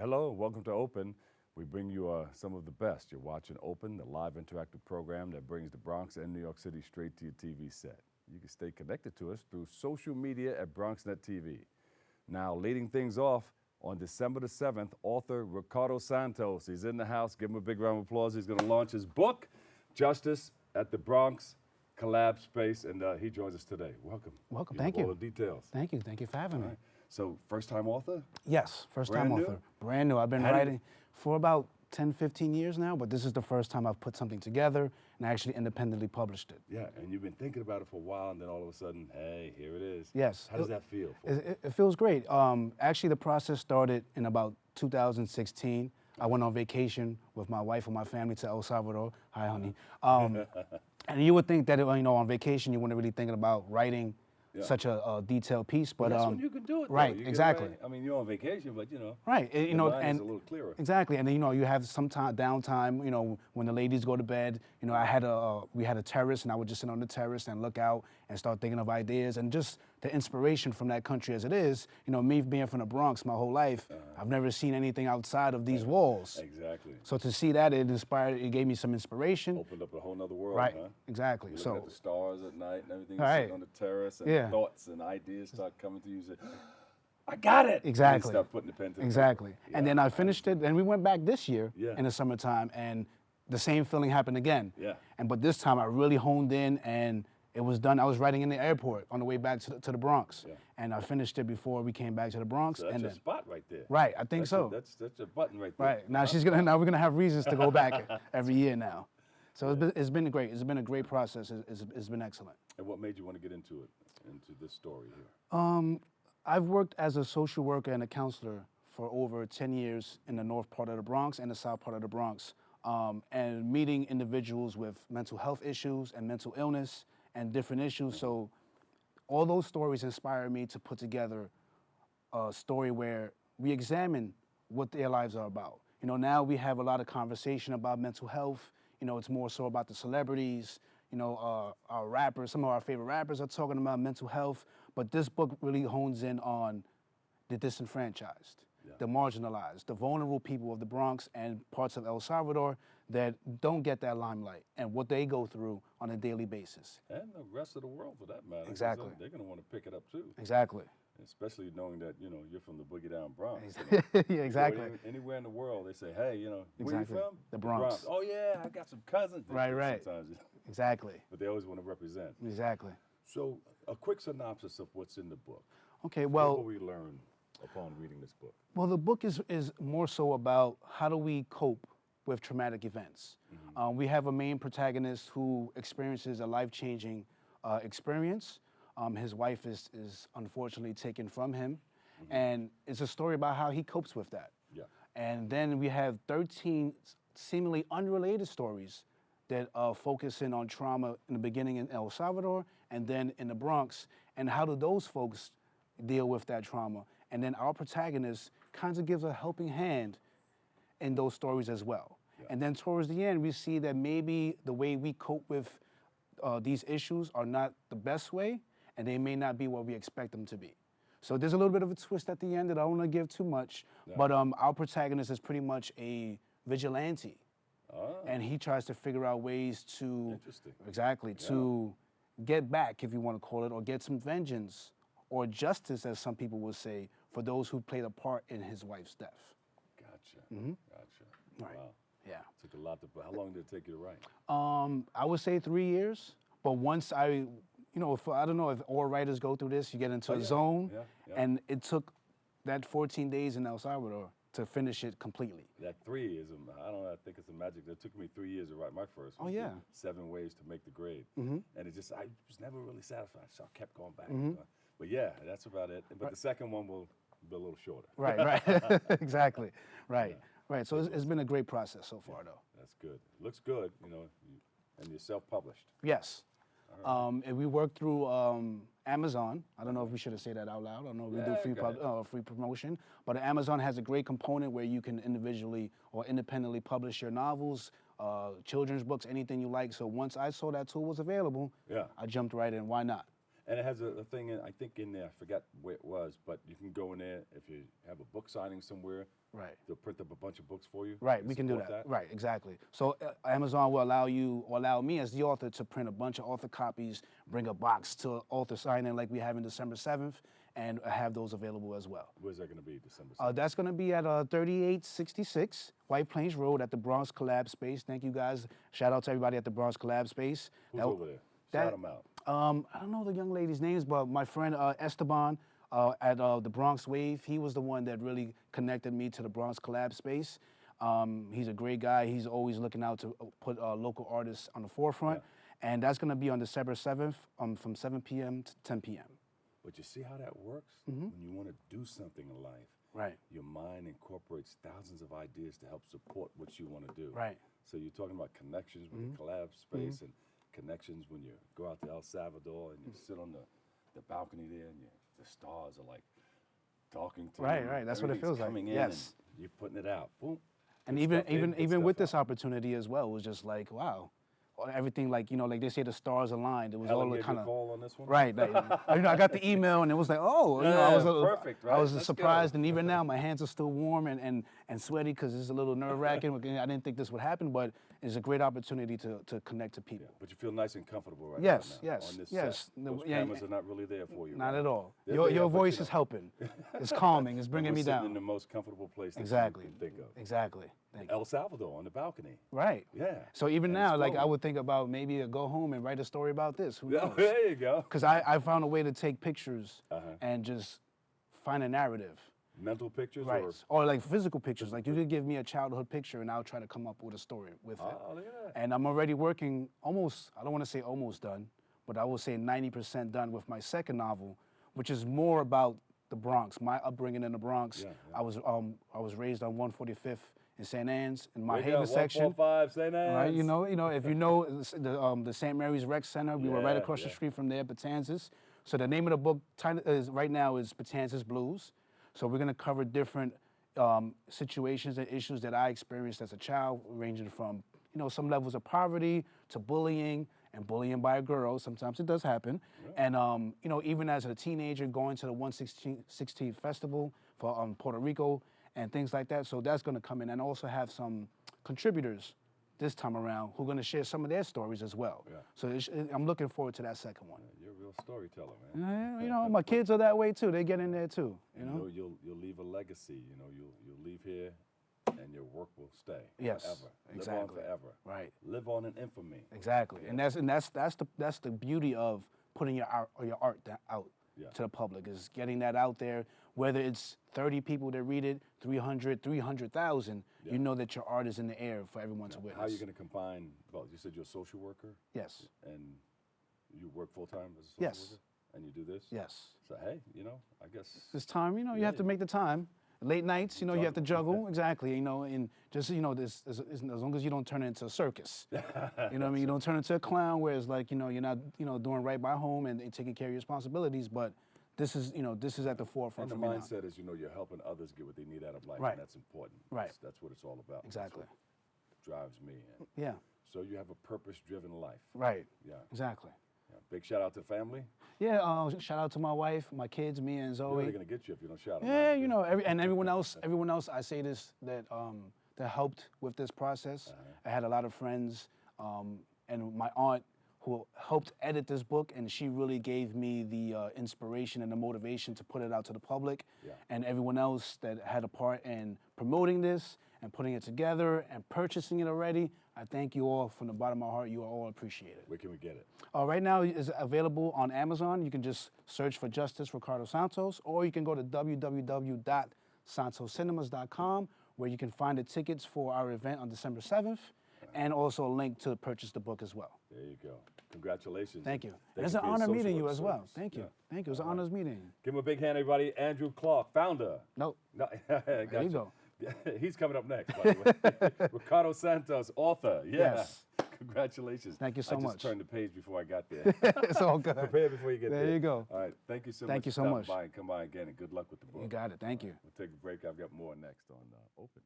Hello, welcome to Open. We bring you some of the best. You're watching Open, the live interactive program that brings the Bronx and New York City straight to your TV set. You can stay connected to us through social media at BronxNet TV. Now, leading things off on December the 7th, author Ricardo Santos. He's in the house. Give him a big round of applause. He's going to launch his book, Justice at the Bronx Collab Space, and he joins us today. Welcome. Welcome. You Thank have you. all the details. Thank you. Thank you for having me. All right. So, first-time author? Yes, first-time Brand new? author. Brand new. I've been writing for about 10, 15 years now, but this is the first time I've put something together and actually independently published it. Yeah, and you've been thinking about it for a while, and then all of a sudden, hey, here it is. Yes. How does that feel? For you? It feels great. Actually, the process started in about 2016. I went on vacation with my wife and my family to El Salvador. Hi, honey. And you would think that, on vacation, you wouldn't really thinking about writing such a detailed piece, but that's when you can do it. Right, though. You exactly. I mean, you're on vacation, but right, the mind is a little clearer. Exactly, and then you have some downtime. When the ladies go to bed. We had a terrace, and I would just sit on the terrace and look out and start thinking of ideas, and just the inspiration from that country as it is. Me being from the Bronx my whole life, I've never seen anything outside of these walls. Exactly. So to see that, it gave me some inspiration. Opened up a whole nother world, Right, huh? exactly. You're So looking at the stars at night and everything, Right. sitting on the terrace, and Yeah. thoughts and ideas start coming to you. You say, I got it. Exactly. And you start putting the pen to the Exactly. paper. And then I finished it, and we went back this year Yeah. in the summertime, and the same feeling happened again. Yeah. But this time I really honed in, and it was done. I was writing in the airport on the way back to the Bronx, Yeah. and I finished it before we came back to the Bronx. So that's and your then, spot right there. right, I think That's so. That's a button right there. Right now now we're gonna have reasons to go back every year now. So it's been great. It's been a great process. It's been excellent. And what made you want to get into it, into this story here? I've worked as a social worker and a counselor for over 10 years in the north part of the Bronx and the south part of the Bronx, and meeting individuals with mental health issues and mental illness and different issues. So all those stories inspired me to put together a story where we examine what their lives are about. Now we have a lot of conversation about mental health. It's more so about the celebrities. Our rappers, some of our favorite rappers are talking about mental health, but this book really hones in on the disenfranchised, the marginalized, the vulnerable people of the Bronx and parts of El Salvador that don't get that limelight and what they go through on a daily basis. And the rest of the world, for that matter. 'Cause Exactly. They're going to want to pick it up, too. Exactly. Especially knowing that, you're from the Boogie Down Bronx. Yeah, exactly. Anywhere in the world, they say, hey, where Exactly. you from? The Bronx. Oh, yeah, I got some cousins. They say Right. Sometimes, Exactly. but they always want to represent. Exactly. So, a quick synopsis of what's in the book. Okay, What well, will we learn upon reading this book? the book is more so about how do we cope with traumatic events. We have a main protagonist who experiences a life-changing experience. His wife is unfortunately taken from him, and it's a story about how he copes with that. Yeah. And then we have 13 seemingly unrelated stories that focus in on trauma in the beginning in El Salvador and then in the Bronx, and how do those folks deal with that trauma. And then our protagonist kind of gives a helping hand in those stories as well. Yeah. And then towards the end, we see that maybe the way we cope with these issues are not the best way, and they may not be what we expect them to be. So there's a little bit of a twist at the end that I don't want to give too much, but our protagonist is pretty much a vigilante. And he tries to figure out ways to to get back, if you want to call it, or get some vengeance or justice, as some people would say, for those who played a part in his wife's death. Gotcha. Gotcha. Right. Wow. Yeah. Took a lot to. How long did it take you to write? I would say 3 years, but once I don't know if all writers go through this, you get into a zone, and it took that 14 days in El Salvador to finish it completely. That 3 is, I don't know, I think it's a magic. It took me 3 years to write my first one. Oh, yeah. 7 ways to make the grade. And I was never really satisfied, so I kept going back. But yeah, that's about it. But the second one will be a little shorter. Right. Exactly. Right. Right. So it's been a great process so far, though. That's good. Looks good, and you're self-published. Yes. And we work through Amazon. I don't know if we should have said that out loud. I don't know if we do free promotion. But Amazon has a great component where you can individually or independently publish your novels, children's books, anything you like. So once I saw that tool was available, I jumped right in. Why not? And it has a thing, I think, in there, I forgot where it was, but you can go in there if you have a book signing somewhere. Right. They'll print up a bunch of books for you. Right, we can do that. Right, exactly. So Amazon will allow me as the author to print a bunch of author copies, bring a box to author signing like we have in December 7th, and have those available as well. Where's that going to be, December 7th? That's going to be at 3866 White Plains Road at the Bronx Collab Space. Thank you, guys. Shout out to everybody at the Bronx Collab Space. Who's over there? Shout them out. I don't know the young lady's names, but my friend Esteban at the Bronx Wave, he was the one that really connected me to the Bronx Collab Space. He's a great guy. He's always looking out to put local artists on the forefront. Yeah. And that's going to be on December 7th from 7 p.m. to 10 p.m. But you see how that works? When you want to do something in life, right, your mind incorporates thousands of ideas to help support what you want to do. Right. So you're talking about connections with the collab space and connections when you go out to El Salvador and you sit on the balcony there and the stars are like talking to you. Right. That's what it feels like. Yes. You're putting it out. Boom. And even with this opportunity as well, it was just like, wow. Everything like they say the stars aligned. It was Helen all kind of call on this one? Right. Like, I got the email and it was like, oh, I was perfect. Right? I was surprised, and even now my hands are still warm and sweaty because it's a little nerve-wracking. I didn't think this would happen, but it's a great opportunity to connect to people. Yeah, but you feel nice and comfortable right yes, now. Yes, on this yes. Set. Those cameras are not really there for you. Not right? at all. Your voice is helping. It's calming. It's bringing me down. In the most comfortable place that exactly. you can think of. Exactly. El Salvador on the balcony. Right. Yeah. So even now, like I would think about maybe go home and write a story about this. Who knows? There you go. Because I found a way to take pictures and just find a narrative. Mental pictures? Right. Or like physical pictures. Like you could give me a childhood picture and I'll try to come up with a story with it. Oh, look at that. And I'm already working almost, I don't want to say almost done, but I will say 90% done with my second novel, which is more about the Bronx, my upbringing in the Bronx. Yeah. I was raised on 145th in St. Anne's in my Haven section. 145 St. Anne's. Right, you know, if you know the St. Mary's Rec Center, we were right across the street from there, Betances. So the name of the book right now is Betances Blues. So we're gonna cover different situations and issues that I experienced as a child, ranging from some levels of poverty to bullying and bullying by a girl. Sometimes it does happen. Yeah. And even as a teenager, going to the 116th Festival for Puerto Rico and things like that. So that's going to come in, and also have some contributors this time around who are going to share some of their stories as well. Yeah. So I'm looking forward to that second one. Yeah, you're a real storyteller, man. My kids are that way too. They get in there too. You'll leave a legacy. You'll leave here, and your work will stay. Yes, forever. Exactly. Live on forever. Right. Live on in infamy. Exactly, yeah. and that's the beauty of putting your art out to the public, is getting that out there. Whether it's 30 people that read it, 300, 300,000, you know that your art is in the air for everyone to witness. How are you going to combine? Well, you said you're a social worker. Yes. And you work full time as a social worker. And you do this. Yes. So hey, I guess it's time. You have to make the time. Late nights, you have to juggle. Exactly, and just, this, as long as you don't turn it into a circus. You know what I mean? You don't turn it into a clown where it's like, you're not, doing right by home and taking care of your responsibilities, but this is at the forefront for me now. And the mindset is, you're helping others get what they need out of life, right. And that's important. Right. That's what it's all about. Exactly. That's what drives me. Yeah. So you have a purpose-driven life. Right. Yeah. Exactly. Yeah. Big shout out to the family. Yeah, shout out to my wife, my kids, me and Zoe. They're gonna get you if you don't shout them out. Yeah, everyone else. I say this that helped with this process. I had a lot of friends, and my aunt who helped edit this book, and she really gave me the inspiration and the motivation to put it out to the public. Yeah. And everyone else that had a part in promoting this and putting it together and purchasing it already. I thank you all from the bottom of my heart. You are all appreciated. Where can we get it? Right now it's available on Amazon. You can just search for Justice Ricardo Santos, or you can go to www.santoscinemas.com, where you can find the tickets for our event on December 7th, and also a link to purchase the book as well. There you go. Congratulations. Thank you. It's an honor meeting you as well. Thank you. Thank you. It's an honor meeting. Give him a big hand, everybody. Andrew Clark, founder. No. There you go. He's coming up next, by the way. Ricardo Santos, author. Yeah. Yes. Congratulations. Thank you so much. I just turned the page before I got there. It's all good. Prepare before you get there. There you go. All right. Thank you so much. Thank you so much. By and come by again, and good luck with the book. You got it. Thank you. We'll take a break. I've got more next on Open.